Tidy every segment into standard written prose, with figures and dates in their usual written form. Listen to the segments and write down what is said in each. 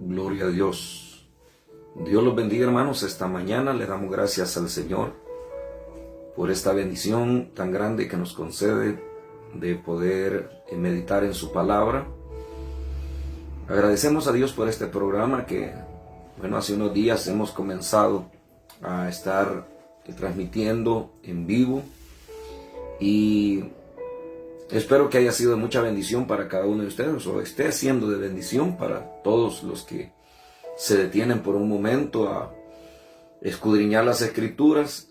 Gloria a Dios. Dios los bendiga, hermanos. Esta mañana le damos gracias al Señor por esta bendición tan grande que nos concede de poder meditar en su palabra. Agradecemos a Dios por este programa que, hace unos días hemos comenzado a estar transmitiendo en vivo y espero que haya sido de mucha bendición para cada uno de ustedes, o esté siendo de bendición para todos los que se detienen por un momento a escudriñar las escrituras,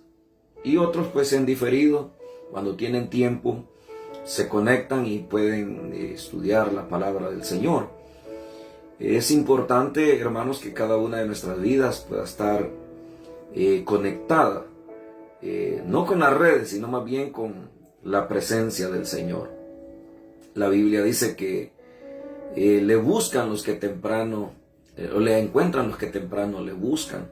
y otros pues en diferido, cuando tienen tiempo, se conectan y pueden estudiar la palabra del Señor. Es importante, hermanos, que cada una de nuestras vidas pueda estar conectada, no con las redes, sino más bien con la presencia del Señor. La Biblia dice que le buscan los que temprano, o le encuentran los que temprano le buscan.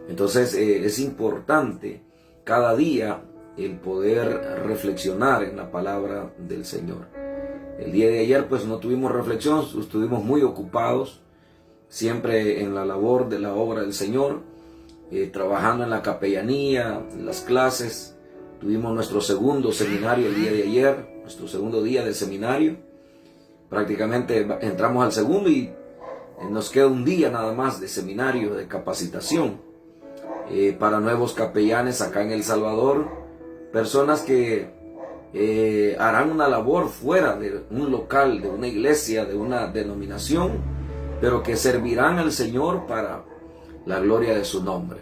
Entonces es importante cada día el poder reflexionar en la palabra del Señor. El día de ayer pues no tuvimos reflexión, estuvimos muy ocupados, siempre en la labor de la obra del Señor, trabajando en la capellanía, en las clases. Tuvimos nuestro segundo seminario el día de ayer, nuestro segundo día de seminario. Prácticamente entramos al segundo y nos queda un día nada más de seminario, de capacitación para nuevos capellanes acá en El Salvador. Personas que harán una labor fuera de un local, de una iglesia, de una denominación, pero que servirán al Señor para la gloria de su nombre.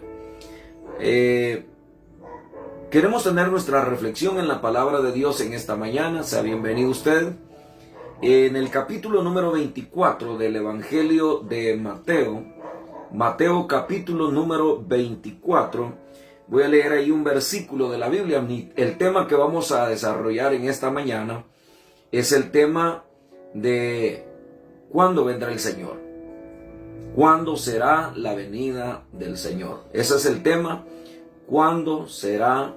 Queremos tener nuestra reflexión en la palabra de Dios en esta mañana. Sea bienvenido usted. En el capítulo número 24 del Evangelio de Mateo capítulo número 24, voy a leer ahí un versículo de la Biblia. El tema que vamos a desarrollar en esta mañana es el tema de ¿cuándo vendrá el Señor? ¿Cuándo será la venida del Señor? Ese es el tema. ¿Cuándo será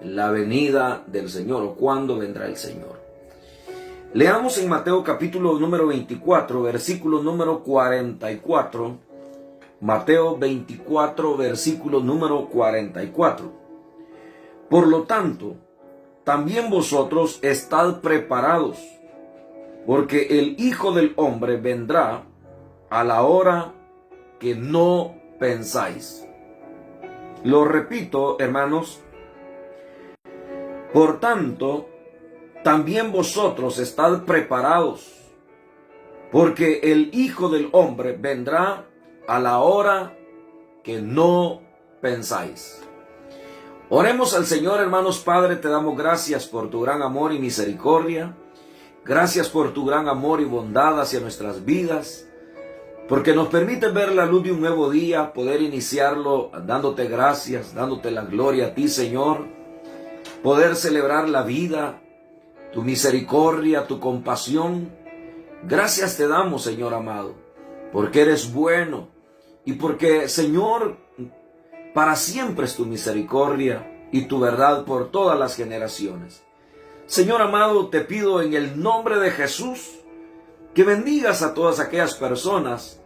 la venida del Señor, o cuándo vendrá el Señor? Leamos en Mateo capítulo número 24, versículo número 44. Mateo 24, versículo número 44. Por lo tanto, también vosotros estad preparados, porque el Hijo del Hombre vendrá a la hora que no pensáis. Lo repito, hermanos. Por tanto, también vosotros estad preparados, porque el Hijo del Hombre vendrá a la hora que no pensáis. Oremos al Señor, hermanos. Padre, te damos gracias por tu gran amor y misericordia. Gracias por tu gran amor y bondad hacia nuestras vidas, porque nos permite ver la luz de un nuevo día, poder iniciarlo dándote gracias, dándote la gloria a ti, Señor, poder celebrar la vida, tu misericordia, tu compasión. Gracias te damos, Señor amado, porque eres bueno y porque, Señor, para siempre es tu misericordia y tu verdad por todas las generaciones. Señor amado, te pido en el nombre de Jesús que bendigas a todas aquellas personas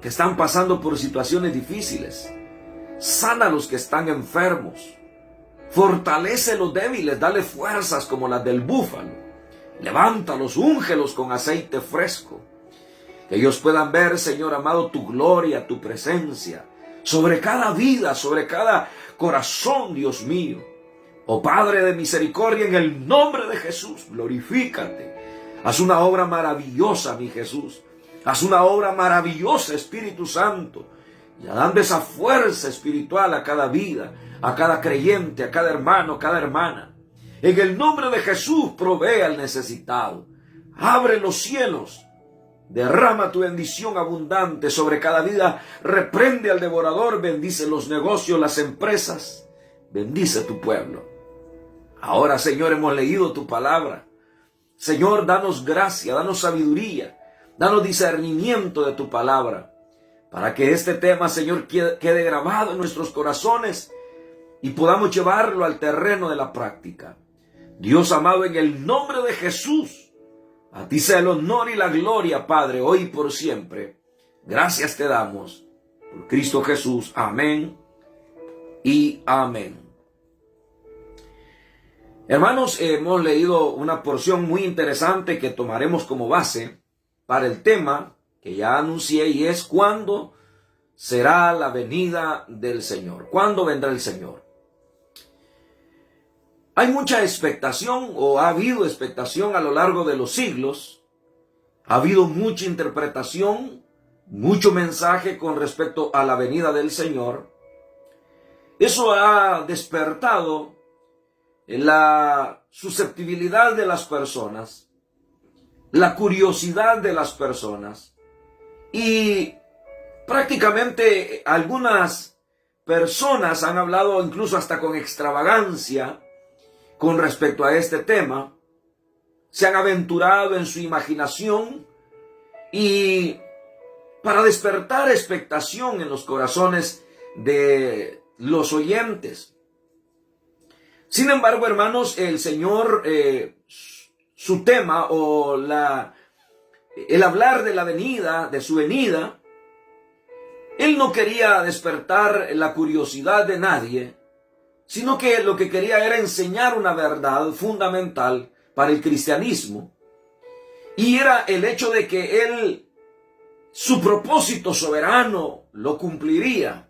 que están pasando por situaciones difíciles. Sana a los que están enfermos. Fortalece a los débiles, dale fuerzas como las del búfalo. Levántalos, úngelos con aceite fresco. Que ellos puedan ver, Señor amado, tu gloria, tu presencia, sobre cada vida, sobre cada corazón, Dios mío. Oh Padre de misericordia, en el nombre de Jesús, glorifícate. Haz una obra maravillosa, mi Jesús. Haz una obra maravillosa, Espíritu Santo. Y dando esa fuerza espiritual a cada vida, a cada creyente, a cada hermano, a cada hermana. En el nombre de Jesús, provee al necesitado. Abre los cielos. Derrama tu bendición abundante sobre cada vida. Reprende al devorador. Bendice los negocios, las empresas. Bendice tu pueblo. Ahora, Señor, hemos leído tu palabra. Señor, danos gracia, danos sabiduría, danos discernimiento de tu palabra, para que este tema, Señor, quede grabado en nuestros corazones y podamos llevarlo al terreno de la práctica. Dios amado, en el nombre de Jesús, a ti sea el honor y la gloria, Padre, hoy y por siempre. Gracias te damos por Cristo Jesús. Amén y amén. Hermanos, hemos leído una porción muy interesante que tomaremos como base para el tema que ya anuncié, y es ¿cuándo será la venida del Señor? ¿Cuándo vendrá el Señor? Hay mucha expectación, o ha habido expectación a lo largo de los siglos. Ha habido mucha interpretación, mucho mensaje con respecto a la venida del Señor. Eso ha despertado la susceptibilidad de las personas, la curiosidad de las personas, y prácticamente algunas personas han hablado incluso hasta con extravagancia con respecto a este tema. Se han aventurado en su imaginación y para despertar expectación en los corazones de los oyentes. Sin embargo, hermanos, el Señor, su tema o el hablar de la venida, de su venida, Él no quería despertar la curiosidad de nadie, sino que lo que quería era enseñar una verdad fundamental para el cristianismo, y era el hecho de que Él, su propósito soberano, lo cumpliría.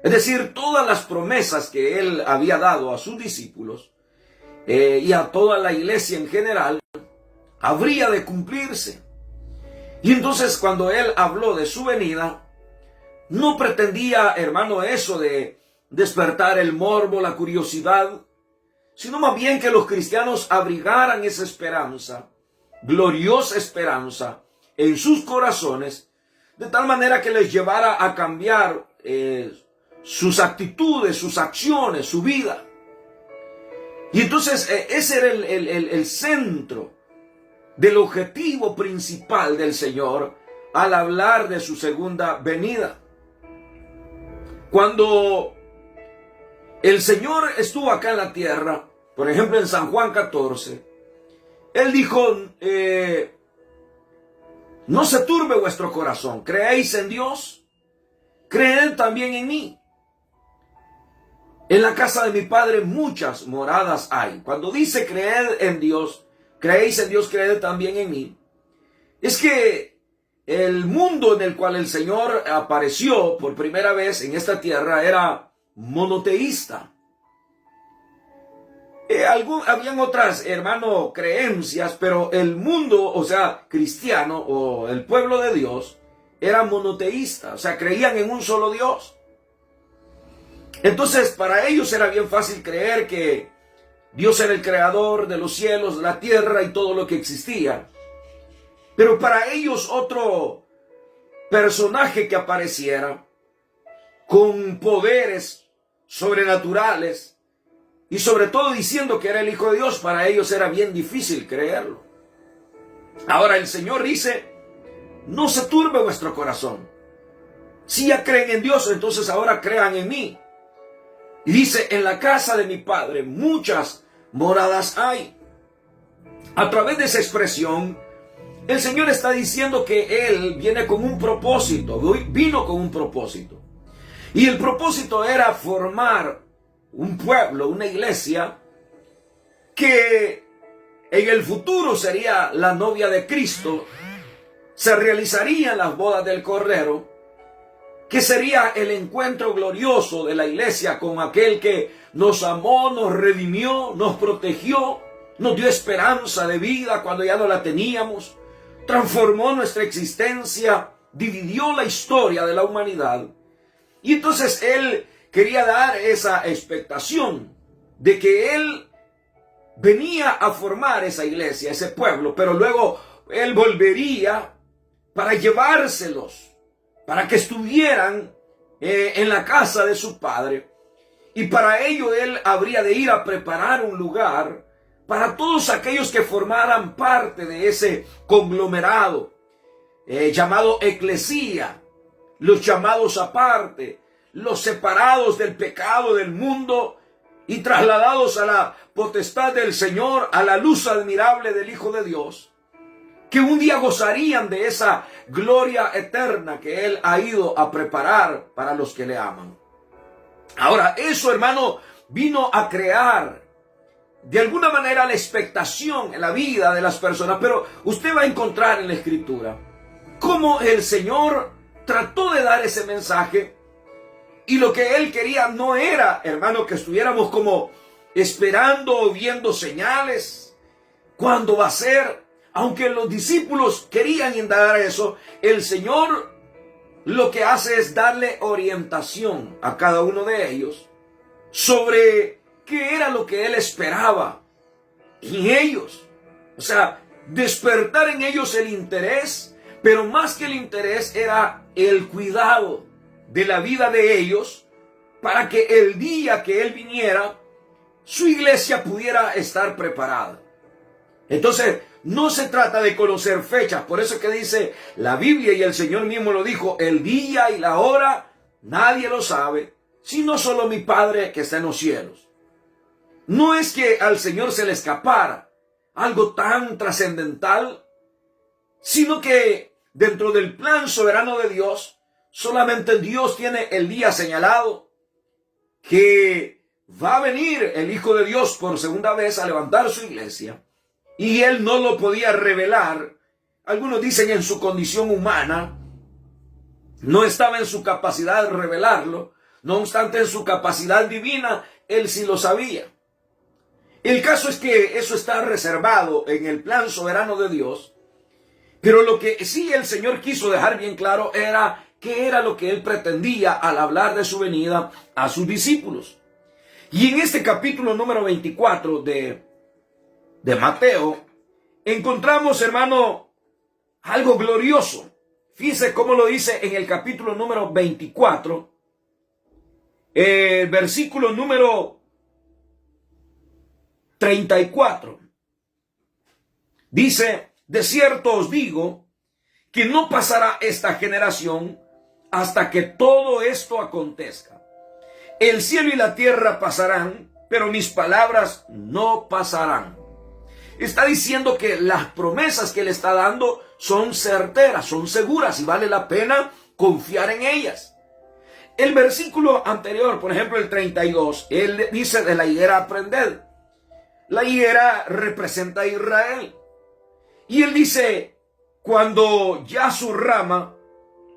Es decir, todas las promesas que Él había dado a sus discípulos y a toda la iglesia en general, habría de cumplirse. Y entonces cuando Él habló de su venida, no pretendía, hermano, eso de despertar el morbo, la curiosidad, sino más bien que los cristianos abrigaran esa esperanza, gloriosa esperanza, en sus corazones, de tal manera que les llevara a cambiar sus actitudes, sus acciones, su vida. Y entonces ese era el centro del objetivo principal del Señor al hablar de su segunda venida. Cuando el Señor estuvo acá en la tierra, por ejemplo en San Juan 14, Él dijo, no se turbe vuestro corazón, creéis en Dios, creed también en mí. En la casa de mi Padre muchas moradas hay. Cuando dice creed en Dios, creéis en Dios, creed también en mí, es que el mundo en el cual el Señor apareció por primera vez en esta tierra era monoteísta. Habían otras, hermano, creencias, pero el mundo, o sea, cristiano o el pueblo de Dios, era monoteísta, o sea, creían en un solo Dios. Entonces, para ellos era bien fácil creer que Dios era el creador de los cielos, la tierra y todo lo que existía. Pero para ellos otro personaje que apareciera con poderes sobrenaturales y sobre todo diciendo que era el Hijo de Dios, para ellos era bien difícil creerlo. Ahora el Señor dice, no se turbe vuestro corazón. Si ya creen en Dios, entonces ahora crean en mí. Y dice, en la casa de mi Padre muchas moradas hay. A través de esa expresión, el Señor está diciendo que Él viene con un propósito, vino con un propósito. Y el propósito era formar un pueblo, una iglesia, que en el futuro sería la novia de Cristo, se realizarían las bodas del Cordero, que sería el encuentro glorioso de la iglesia con aquel que nos amó, nos redimió, nos protegió, nos dio esperanza de vida cuando ya no la teníamos, transformó nuestra existencia, dividió la historia de la humanidad. Y entonces Él quería dar esa expectación de que Él venía a formar esa iglesia, ese pueblo, pero luego Él volvería para llevárselos, para que estuvieran en la casa de su Padre. Y para ello Él habría de ir a preparar un lugar para todos aquellos que formaran parte de ese conglomerado llamado eclesía, los llamados aparte, los separados del pecado del mundo y trasladados a la potestad del Señor, a la luz admirable del Hijo de Dios. que un día gozarían de esa gloria eterna que Él ha ido a preparar para los que le aman. Ahora, eso, hermano, vino a crear de alguna manera la expectación en la vida de las personas, pero usted va a encontrar en la Escritura cómo el Señor trató de dar ese mensaje, y lo que Él quería no era, hermano, que estuviéramos como esperando o viendo señales. ¿Cuándo va a ser? Aunque los discípulos querían indagar eso, el Señor lo que hace es darle orientación a cada uno de ellos sobre qué era lo que Él esperaba en ellos. O sea, despertar en ellos el interés, pero más que el interés era el cuidado de la vida de ellos, para que el día que Él viniera, su iglesia pudiera estar preparada. Entonces, no se trata de conocer fechas. Por eso es que dice la Biblia, y el Señor mismo lo dijo: el día y la hora nadie lo sabe, sino solo mi Padre que está en los cielos. No es que al Señor se le escapara algo tan trascendental, sino que dentro del plan soberano de Dios, solamente Dios tiene el día señalado, que va a venir el Hijo de Dios por segunda vez a levantar su iglesia, y Él no lo podía revelar. Algunos dicen en su condición humana, no estaba en su capacidad de revelarlo, no obstante en su capacidad divina, Él sí lo sabía. El caso es que eso está reservado en el plan soberano de Dios, pero lo que sí el Señor quiso dejar bien claro era qué era lo que Él pretendía al hablar de su venida a sus discípulos. Y en este capítulo número 24 de Mateo, encontramos, hermano, algo glorioso. Fíjese cómo lo dice en el capítulo número 24, versículo número 34. Dice: de cierto os digo que no pasará esta generación hasta que todo esto acontezca. El cielo y la tierra pasarán, pero mis palabras no pasarán. Está diciendo que las promesas que le está dando son certeras, son seguras, y vale la pena confiar en ellas. El versículo anterior, por ejemplo el 32, él dice: de la higuera aprended. La higuera representa a Israel. Y él dice: cuando ya su rama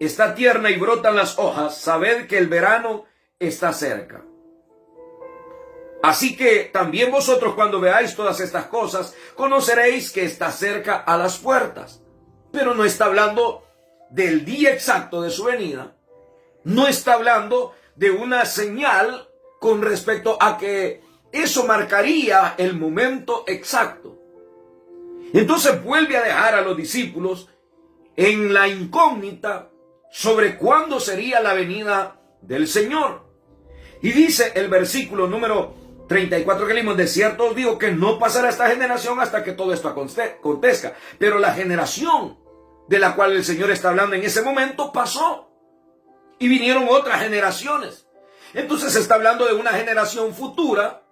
está tierna y brotan las hojas, sabed que el verano está cerca. Así que también vosotros, cuando veáis todas estas cosas, conoceréis que está cerca a las puertas. Pero no está hablando del día exacto de su venida. No está hablando de una señal con respecto a que eso marcaría el momento exacto. Entonces vuelve a dejar a los discípulos en la incógnita sobre cuándo sería la venida del Señor. Y dice el versículo número 34 que leímos: de cierto os digo que no pasará esta generación hasta que todo esto acontezca. Pero la generación de la cual el Señor está hablando en ese momento pasó, y vinieron otras generaciones. Entonces se está hablando de una generación futura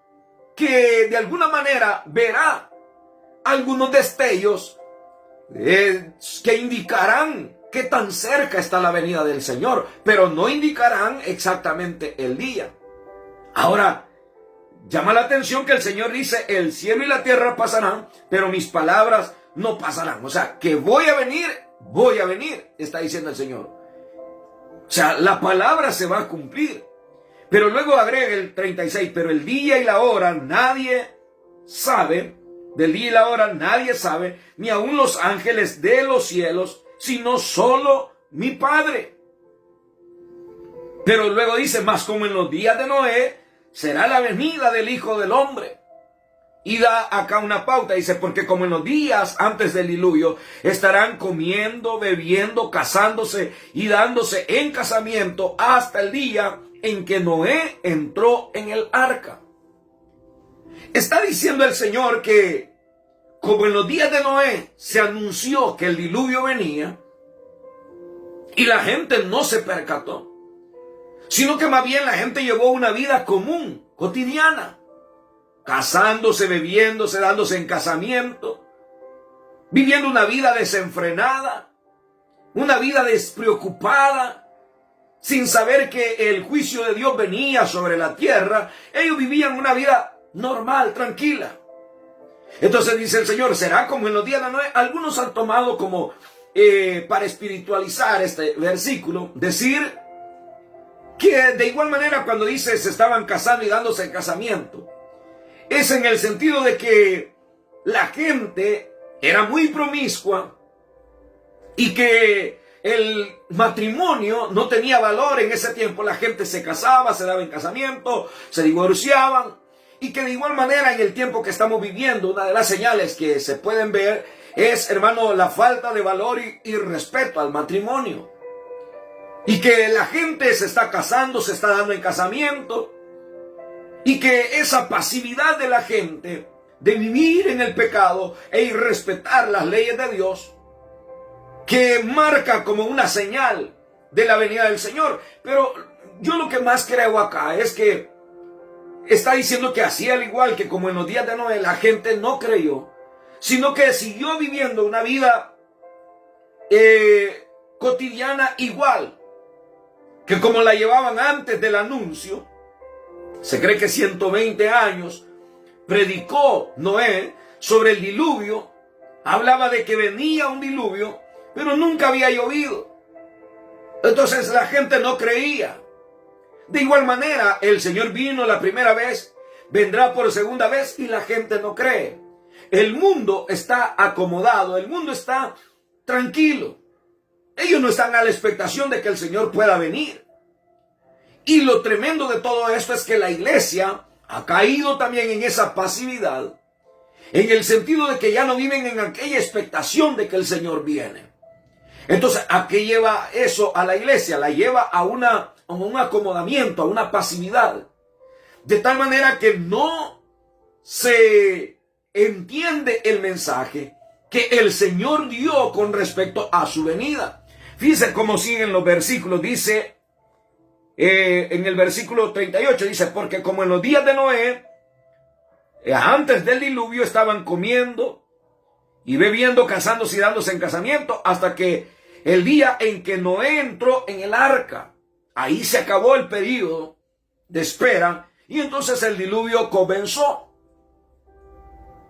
que de alguna manera verá algunos destellos que indicarán qué tan cerca está la venida del Señor, pero no indicarán exactamente el día. Ahora, llama la atención que el Señor dice: el cielo y la tierra pasarán, pero mis palabras no pasarán. O sea, que voy a venir, está diciendo el Señor. O sea, la palabra se va a cumplir. Pero luego agrega el 36, pero el día y la hora nadie sabe, del día y la hora nadie sabe, ni aun los ángeles de los cielos, sino solo mi Padre. Pero luego dice: más como en los días de Noé, será la venida del Hijo del Hombre. Y da acá una pauta, dice: porque como en los días antes del diluvio, estarán comiendo, bebiendo, casándose y dándose en casamiento hasta el día en que Noé entró en el arca. Está diciendo el Señor que como en los días de Noé se anunció que el diluvio venía y la gente no se percató, sino que más bien la gente llevó una vida común, cotidiana, casándose, bebiéndose, dándose en casamiento. viviendo una vida desenfrenada, una vida despreocupada, sin saber que el juicio de Dios venía sobre la tierra. Ellos vivían una vida normal, tranquila. Entonces dice el Señor, será como en los días de Noé. Algunos han tomado como para espiritualizar este versículo, decir que de igual manera cuando dice se estaban casando y dándose el casamiento, es en el sentido de que la gente era muy promiscua y que el matrimonio no tenía valor en ese tiempo. La gente se casaba, se daba en casamiento, se divorciaban, y que de igual manera en el tiempo que estamos viviendo, una de las señales que se pueden ver es, hermano, la falta de valor y respeto al matrimonio. Y que la gente se está casando, se está dando en casamiento, y que esa pasividad de la gente de vivir en el pecado e irrespetar las leyes de Dios, que marca como una señal de la venida del Señor. Pero yo lo que más creo acá es que está diciendo que así, al igual que como en los días de Noé, la gente no creyó, sino que siguió viviendo una vida cotidiana igual que como la llevaban antes del anuncio. Se cree que 120 años predicó Noé sobre el diluvio. Hablaba de que venía un diluvio, pero nunca había llovido. Entonces la gente no creía. De igual manera, el Señor vino la primera vez, vendrá por segunda vez y la gente no cree. El mundo está acomodado, el mundo está tranquilo. Ellos no están a la expectación de que el Señor pueda venir. Y lo tremendo de todo esto es que la iglesia ha caído también en esa pasividad, en el sentido de que ya no viven en aquella expectación de que el Señor viene. Entonces, ¿a qué lleva eso a la iglesia? La lleva a un acomodamiento, a una pasividad. De tal manera que no se entiende el mensaje que el Señor dio con respecto a su venida. Fíjense cómo siguen los versículos. Dice, en el versículo 38, dice, porque como en los días de Noé, antes del diluvio, estaban comiendo y bebiendo, casándose y dándose en casamiento, hasta que el día en que Noé entró en el arca, ahí se acabó el periodo de espera y entonces el diluvio comenzó.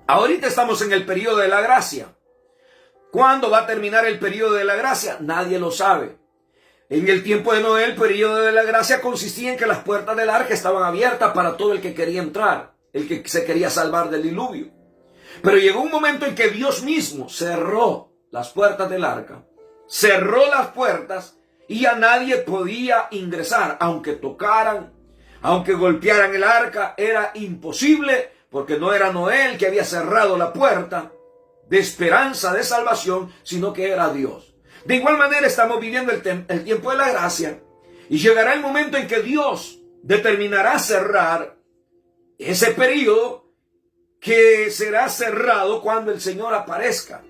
Ahorita estamos en el periodo de la gracia. ¿Cuándo va a terminar el periodo de la gracia? Nadie lo sabe. En el tiempo de Noé, el periodo de la gracia consistía en que las puertas del arca estaban abiertas para todo el que quería entrar, el que se quería salvar del diluvio. Pero llegó un momento en que Dios mismo cerró las puertas del arca, cerró las puertas y ya nadie podía ingresar, aunque tocaran, aunque golpearan el arca, era imposible, porque no era Noé el que había cerrado la puerta de esperanza, de salvación, sino que era Dios. De igual manera estamos viviendo el tiempo de la gracia, y llegará el momento en que Dios determinará cerrar ese periodo, que será cerrado cuando el Señor aparezca.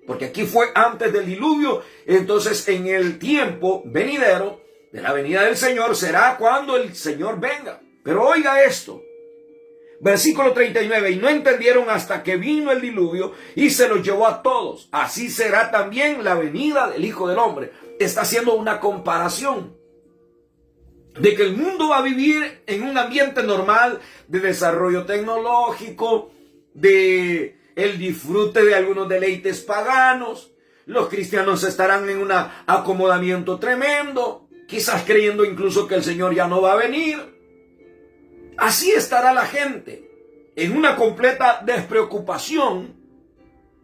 Porque aquí fue antes del diluvio, entonces en el tiempo venidero de la venida del Señor será cuando el Señor venga. Pero oiga esto, versículo 39, y no entendieron hasta que vino el diluvio y se los llevó a todos. Así será también la venida del Hijo del Hombre. Está haciendo una comparación de que el mundo va a vivir en un ambiente normal de desarrollo tecnológico, de el disfrute de algunos deleites paganos. Los cristianos estarán en un acomodamiento tremendo, quizás creyendo incluso que el Señor ya no va a venir. Así estará la gente, en una completa despreocupación,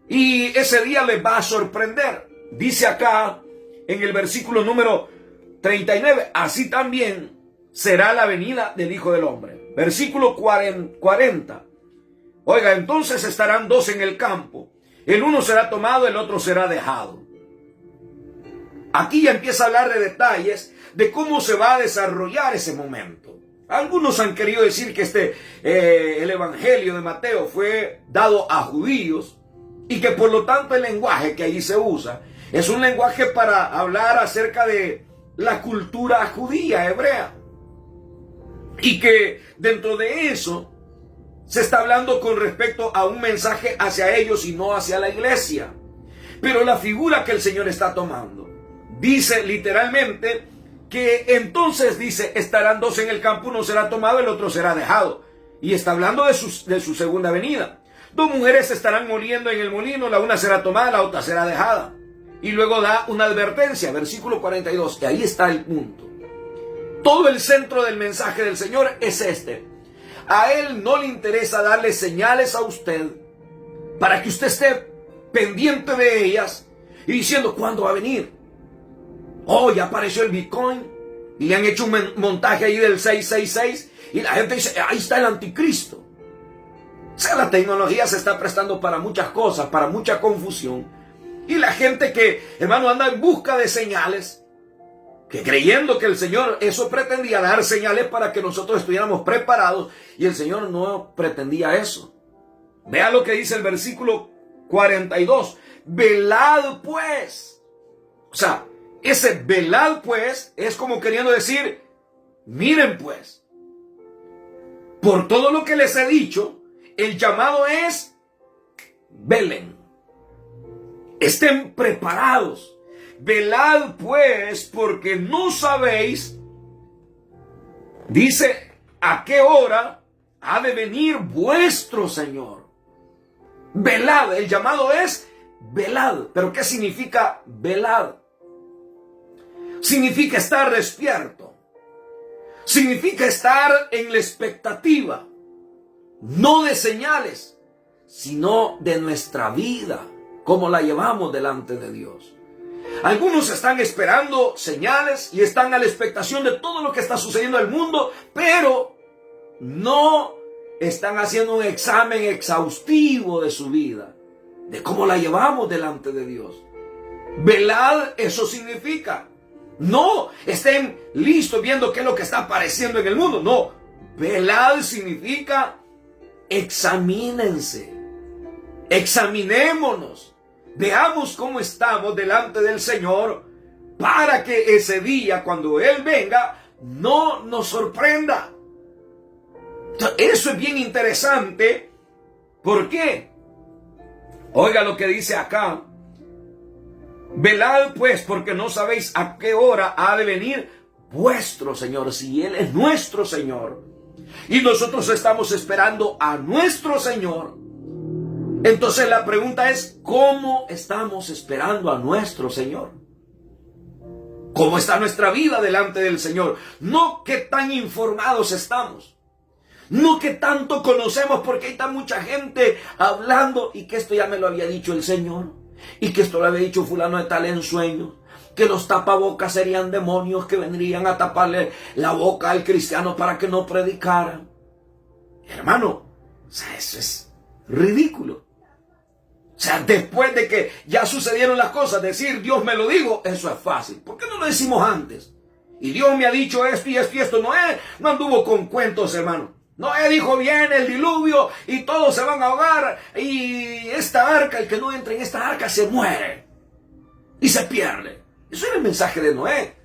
y ese día les va a sorprender. Dice acá en el versículo número 39, así también será la venida del Hijo del Hombre. Versículo 40. Oiga, entonces estarán dos en el campo, el uno será tomado, el otro será dejado. Aquí ya empieza a hablar de detalles de cómo se va a desarrollar ese momento. Algunos han querido decir que el Evangelio de Mateo fue dado a judíos y que por lo tanto el lenguaje que allí se usa es un lenguaje para hablar acerca de la cultura judía, hebrea. Y que dentro de eso se está hablando con respecto a un mensaje hacia ellos y no hacia la iglesia. Pero la figura que el Señor está tomando dice literalmente que entonces dice, estarán dos en el campo, uno será tomado, el otro será dejado. Y está hablando de su segunda venida. Dos mujeres estarán moliendo en el molino, la una será tomada, la otra será dejada. Y luego da una advertencia, versículo 42, y ahí está el punto. Todo el centro del mensaje del Señor es este. A Él no le interesa darle señales a usted para que usted esté pendiente de ellas y diciendo, ¿cuándo va a venir? Oh, ya apareció el Bitcoin y le han hecho un montaje ahí del 666 y la gente dice, ahí está el anticristo. O sea, la tecnología se está prestando para muchas cosas, para mucha confusión. Y la gente que, hermano, anda en busca de señales, que creyendo que el Señor eso pretendía, dar señales para que nosotros estuviéramos preparados, y el Señor no pretendía eso. Vea lo que dice el versículo 42. Velad pues. O sea, ese velad pues es como queriendo decir, miren pues, por todo lo que les he dicho, el llamado es, velen, estén preparados. Velad pues, porque no sabéis, dice, a qué hora ha de venir vuestro Señor. Velad, el llamado es velad. ¿Pero qué significa velad? Significa estar despierto. Significa estar en la expectativa. No de señales, sino de nuestra vida, como la llevamos delante de Dios. Algunos están esperando señales y están a la expectación de todo lo que está sucediendo en el mundo, pero no están haciendo un examen exhaustivo de su vida, de cómo la llevamos delante de Dios. Velad, eso significa, no estén listos viendo qué es lo que está apareciendo en el mundo, no. Velad significa examínense, examinémonos, veamos cómo estamos delante del Señor para que ese día, cuando Él venga, no nos sorprenda. Eso es bien interesante. ¿Por qué? Oiga lo que dice acá. Velad pues, porque no sabéis a qué hora ha de venir vuestro Señor. Si Él es nuestro Señor y nosotros estamos esperando a nuestro Señor, entonces la pregunta es, ¿cómo estamos esperando a nuestro Señor? ¿Cómo está nuestra vida delante del Señor? No qué tan informados estamos, no qué tanto conocemos, porque hay tan mucha gente hablando y que esto ya me lo había dicho el Señor, y que esto lo había dicho fulano de tal en sueños, que los tapabocas serían demonios que vendrían a taparle la boca al cristiano para que no predicara. Hermano, o sea, eso es ridículo. O sea, después de que ya sucedieron las cosas, decir Dios me lo dijo, eso es fácil. ¿Por qué no lo decimos antes? Y Dios me ha dicho esto y esto y esto. No anduvo con cuentos, hermano. Noé dijo, viene el diluvio y todos se van a ahogar, y esta arca, el que no entre en esta arca se muere y se pierde. Eso era el mensaje de Noé.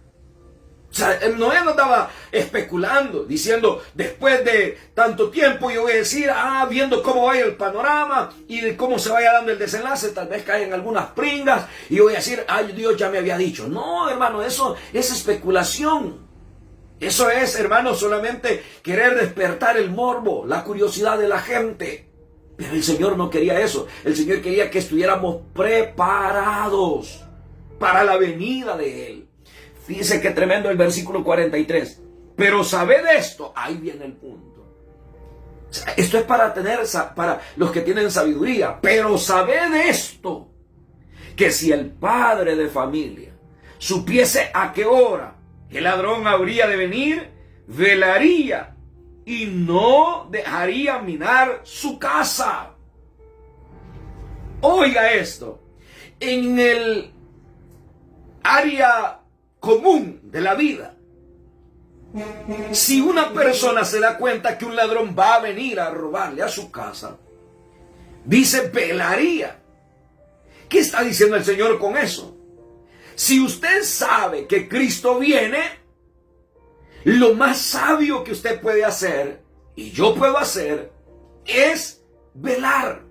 O sea, Noé no estaba especulando, diciendo, después de tanto tiempo yo voy a decir, viendo cómo vaya el panorama y de cómo se vaya dando el desenlace, tal vez caen algunas pringas y yo voy a decir, Dios ya me había dicho. No, hermano, eso es especulación. Eso es, hermano, solamente querer despertar el morbo, la curiosidad de la gente. Pero el Señor no quería eso. El Señor quería que estuviéramos preparados para la venida de Él. Fíjese qué tremendo el versículo 43. Pero sabed esto, ahí viene el punto. O sea, esto es para los que tienen sabiduría. Pero sabed esto, que si el padre de familia supiese a qué hora el ladrón habría de venir, velaría y no dejaría minar su casa. Oiga esto, en el área común de la vida, si una persona se da cuenta que un ladrón va a venir a robarle a su casa, dice velaría. ¿Qué está diciendo el Señor con eso? Si usted sabe que Cristo viene, lo más sabio que usted puede hacer, y yo puedo hacer, es velar.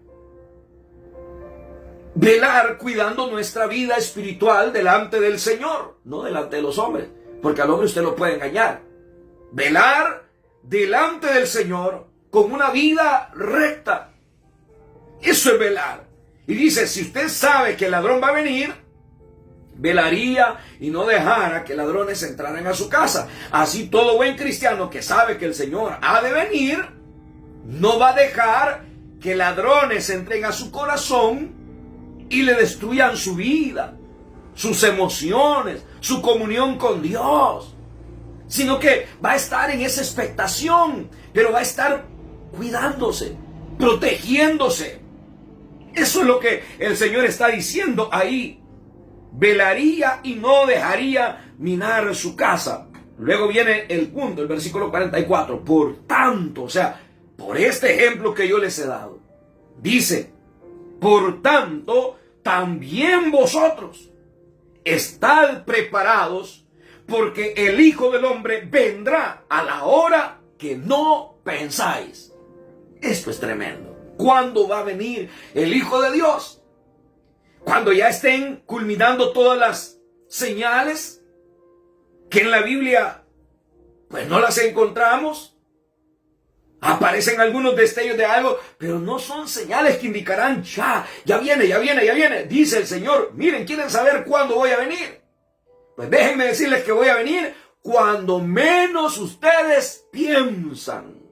Velar cuidando nuestra vida espiritual delante del Señor, no delante de los hombres, porque al hombre usted lo puede engañar. Velar delante del Señor con una vida recta. Eso es velar. Y dice, si usted sabe que el ladrón va a venir, velaría y no dejara que ladrones entraran a su casa. Así todo buen cristiano que sabe que el Señor ha de venir, no va a dejar que ladrones entren a su corazón y le destruyan su vida, sus emociones, su comunión con Dios. Sino que va a estar en esa expectación, pero va a estar cuidándose, protegiéndose. Eso es lo que el Señor está diciendo ahí. Velaría y no dejaría minar su casa. Luego viene el punto, el versículo 44. Por tanto, o sea, por este ejemplo que yo les he dado, dice, por tanto, también vosotros estad preparados, porque el Hijo del Hombre vendrá a la hora que no pensáis. Esto es tremendo. ¿Cuándo va a venir el Hijo de Dios? Cuando ya estén culminando todas las señales que en la Biblia pues no las encontramos. Aparecen algunos destellos de algo, pero no son señales que indicarán ya viene. Dice el Señor, miren, ¿quieren saber cuándo voy a venir? Pues déjenme decirles que voy a venir cuando menos ustedes piensan.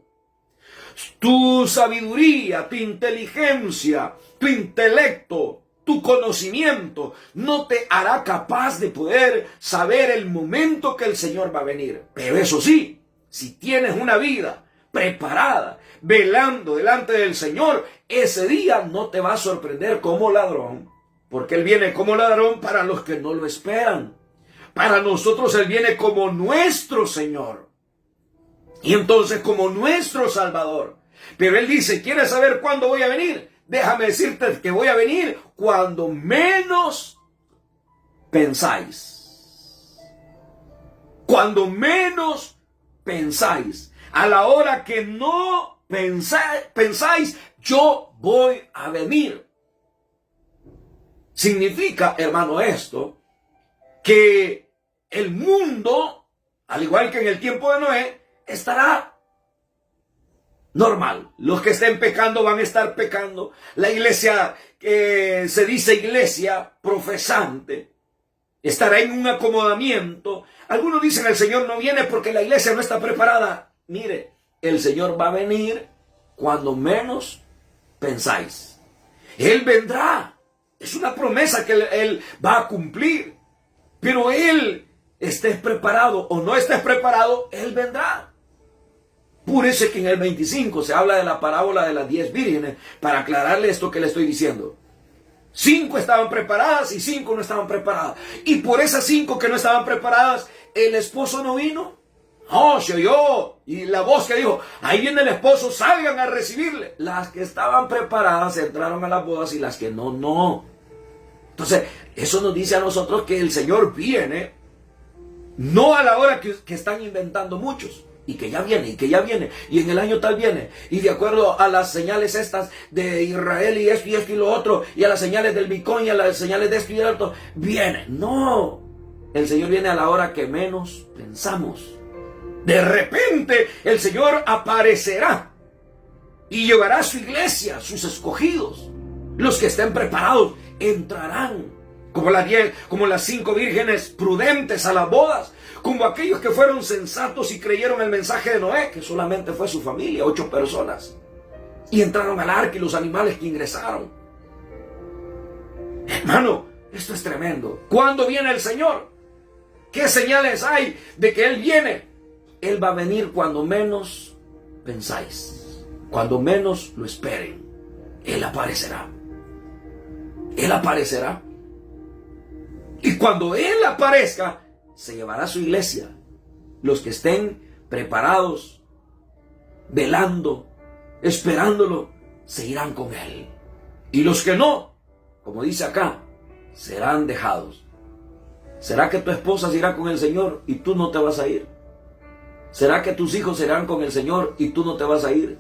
Tu sabiduría, tu inteligencia, tu intelecto, tu conocimiento no te hará capaz de poder saber el momento que el Señor va a venir. Pero eso sí, si tienes una vida preparada, velando delante del Señor, ese día no te va a sorprender como ladrón, porque Él viene como ladrón para los que no lo esperan. Para nosotros Él viene como nuestro Señor, y entonces como nuestro Salvador. Pero Él dice, ¿quieres saber cuándo voy a venir? Déjame decirte que voy a venir cuando menos pensáis. Cuando menos pensáis. A la hora que no pensáis, yo voy a venir. Significa, hermano, esto, que el mundo, al igual que en el tiempo de Noé, estará normal. Los que estén pecando van a estar pecando. La iglesia, que se dice iglesia profesante, estará en un acomodamiento. Algunos dicen el Señor no viene porque la iglesia no está preparada. Mire, el Señor va a venir cuando menos pensáis. Él vendrá. Es una promesa que Él va a cumplir. Pero Él, estés preparado o no estés preparado, Él vendrá. Por eso es que en el 25 se habla de la parábola de las 10 vírgenes, para aclararle esto que le estoy diciendo. 5 estaban preparadas y 5 no estaban preparadas. Y por esas 5 que no estaban preparadas, el esposo no vino. No, se oyó. Y la voz que dijo, ahí viene el esposo, salgan a recibirle. Las que estaban preparadas entraron a las bodas y las que no, no. Entonces, eso nos dice a nosotros que el Señor viene, no a la hora que están inventando muchos. Y que ya viene, y en el año tal viene, y de acuerdo a las señales estas de Israel y esto y lo otro, y a las señales del Bitcoin y a las señales de esto y lo otro, viene. No, el Señor viene a la hora que menos pensamos. De repente el Señor aparecerá y llevará a su iglesia, sus escogidos, los que estén preparados, entrarán como las 5 vírgenes prudentes a las bodas, como aquellos que fueron sensatos y creyeron el mensaje de Noé, que solamente fue su familia, 8 personas, y entraron al arca y los animales que ingresaron. Hermano, esto es tremendo. ¿Cuándo viene el Señor? ¿Qué señales hay de que Él viene? Él va a venir cuando menos pensáis, cuando menos lo esperen. Él aparecerá. Él aparecerá. Y cuando Él aparezca, se llevará a su iglesia. Los que estén preparados, velando, esperándolo, se irán con Él. Y los que no, como dice acá, serán dejados. ¿Será que tu esposa se irá con el Señor y tú no te vas a ir? ¿Será que tus hijos se irán con el Señor y tú no te vas a ir?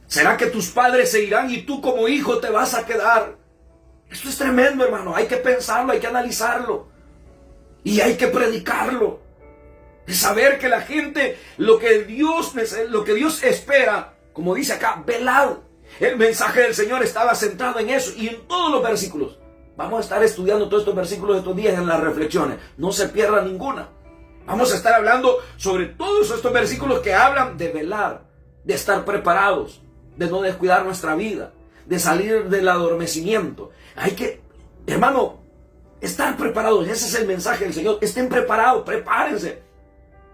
¿Será que tus padres se irán y tú como hijo te vas a quedar? Esto es tremendo, hermano. Hay que pensarlo, hay que analizarlo. Y hay que predicarlo. De saber que la gente, lo que Dios espera, como dice acá, velad. El mensaje del Señor estaba centrado en eso y en todos los versículos. Vamos a estar estudiando todos estos versículos de estos días en las reflexiones. No se pierda ninguna. Vamos a estar hablando sobre todos estos versículos que hablan de velar, de estar preparados, de no descuidar nuestra vida, de salir del adormecimiento. Hay que, hermano, estar preparados. Ese es el mensaje del Señor. Estén preparados, prepárense.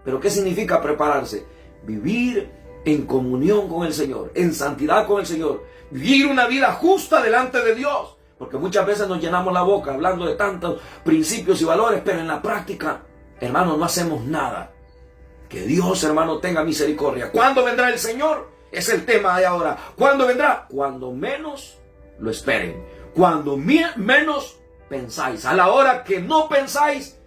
¿Pero qué significa prepararse? Vivir en comunión con el Señor, en santidad con el Señor. Vivir una vida justa delante de Dios. Porque muchas veces nos llenamos la boca hablando de tantos principios y valores, pero en la práctica, hermano, no hacemos nada. Que Dios, hermano, tenga misericordia. ¿Cuándo vendrá el Señor? Es el tema de ahora. ¿Cuándo vendrá? Cuando menos lo esperen. Cuando menos pensáis. A la hora que no pensáis,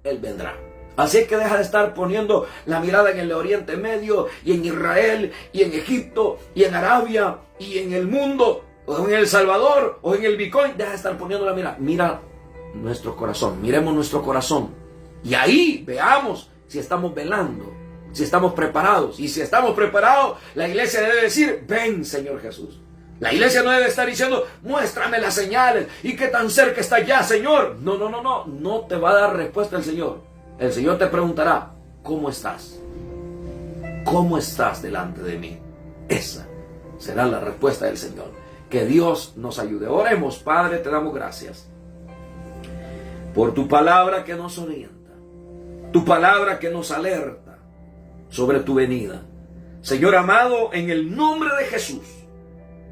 Él vendrá. Así que deja de estar poniendo la mirada en el Oriente Medio, y en Israel, y en Egipto, y en Arabia, y en el mundo, o en El Salvador, o en el Bitcoin. Deja de estar poniendo la mirada. Mira nuestro corazón, miremos nuestro corazón. Y ahí veamos si estamos velando, si estamos preparados. Y si estamos preparados, la iglesia debe decir, ven Señor Jesús. La iglesia no debe estar diciendo, muéstrame las señales, y qué tan cerca está ya, Señor. No te va a dar respuesta el Señor. El Señor te preguntará, ¿cómo estás? ¿Cómo estás delante de mí? Esa será la respuesta del Señor. Que Dios nos ayude. Oremos. Padre, te damos gracias por tu palabra que nos orienta, tu palabra que nos alerta sobre tu venida. Señor amado, en el nombre de Jesús,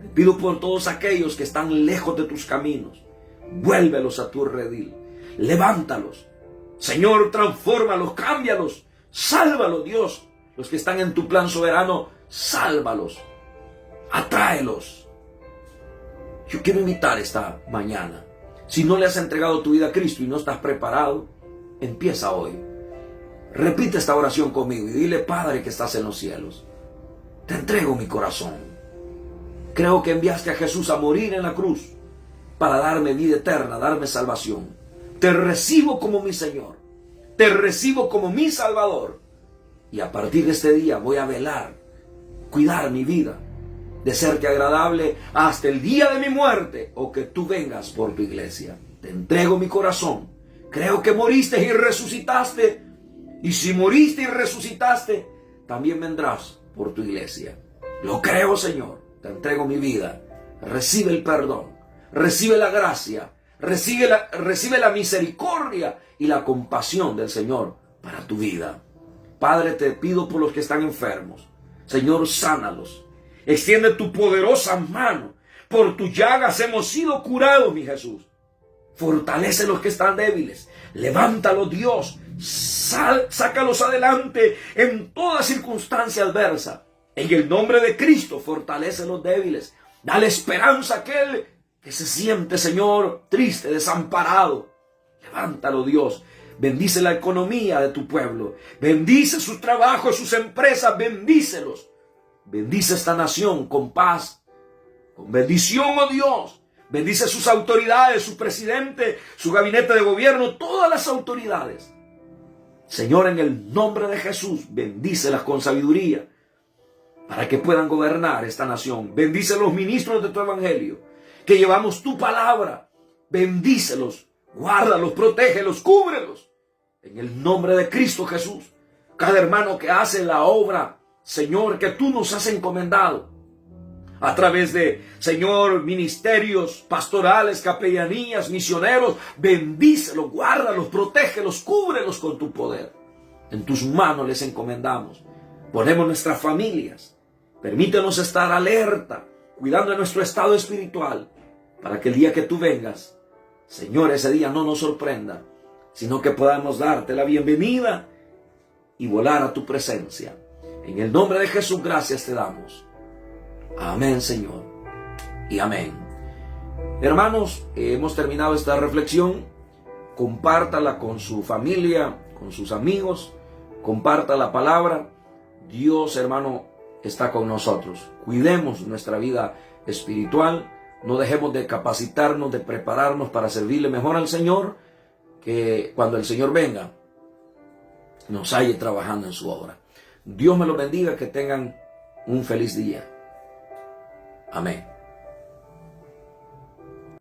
te pido por todos aquellos que están lejos de tus caminos, vuélvelos a tu redil, levántalos. Señor, transfórmalos, cámbialos, sálvalos, Dios. Los que están en tu plan soberano, sálvalos, atráelos. Yo quiero invitar esta mañana, si no le has entregado tu vida a Cristo y no estás preparado, empieza hoy. Repite esta oración conmigo y dile, Padre que estás en los cielos, te entrego mi corazón. Creo que enviaste a Jesús a morir en la cruz para darme vida eterna, darme salvación. Te recibo como mi Señor, te recibo como mi Salvador. Y a partir de este día voy a velar, cuidar mi vida, de serte agradable hasta el día de mi muerte o que tú vengas por tu iglesia. Te entrego mi corazón. Creo que moriste y resucitaste. Y si moriste y resucitaste, también vendrás por tu iglesia. Lo creo, Señor. Te entrego mi vida. Recibe el perdón. Recibe la gracia. Recibe la misericordia y la compasión del Señor para tu vida. Padre, te pido por los que están enfermos. Señor, sánalos. Extiende tu poderosa mano. Por tus llagas hemos sido curados, mi Jesús. Fortalece a los que están débiles. Levántalos, Dios. Sácalos adelante en toda circunstancia adversa. En el nombre de Cristo, fortalece a los débiles. Dale esperanza a aquel que se siente, Señor, triste, desamparado. Levántalo, Dios. Bendice la economía de tu pueblo. Bendice sus trabajos, sus empresas. Bendícelos. Bendice esta nación con paz, con bendición, oh Dios. Bendice sus autoridades, su presidente, su gabinete de gobierno, todas las autoridades. Señor, en el nombre de Jesús, bendícelas con sabiduría para que puedan gobernar esta nación. Bendice a los ministros de tu evangelio, que llevamos tu palabra. Bendícelos, guárdalos, protégelos, cúbrelos. En el nombre de Cristo Jesús, cada hermano que hace la obra, Señor, que tú nos has encomendado, a través de, Señor, ministerios pastorales, capellanías, misioneros, bendícelos, guárdalos, protégelos, cúbrelos con tu poder. En tus manos les encomendamos. Ponemos nuestras familias. Permítenos estar alerta, cuidando de nuestro estado espiritual, para que el día que tú vengas, Señor, ese día no nos sorprenda, sino que podamos darte la bienvenida y volar a tu presencia. En el nombre de Jesús, gracias te damos. Amén, Señor. Y amén. Hermanos, hemos terminado esta reflexión. Compártala con su familia, con sus amigos. Comparta la palabra. Dios, hermano, está con nosotros. Cuidemos nuestra vida espiritual no dejemos de capacitarnos, de prepararnos para servirle mejor al Señor, que cuando el Señor venga, nos halle trabajando en su obra. Dios me los bendiga, que tengan un feliz día. Amén.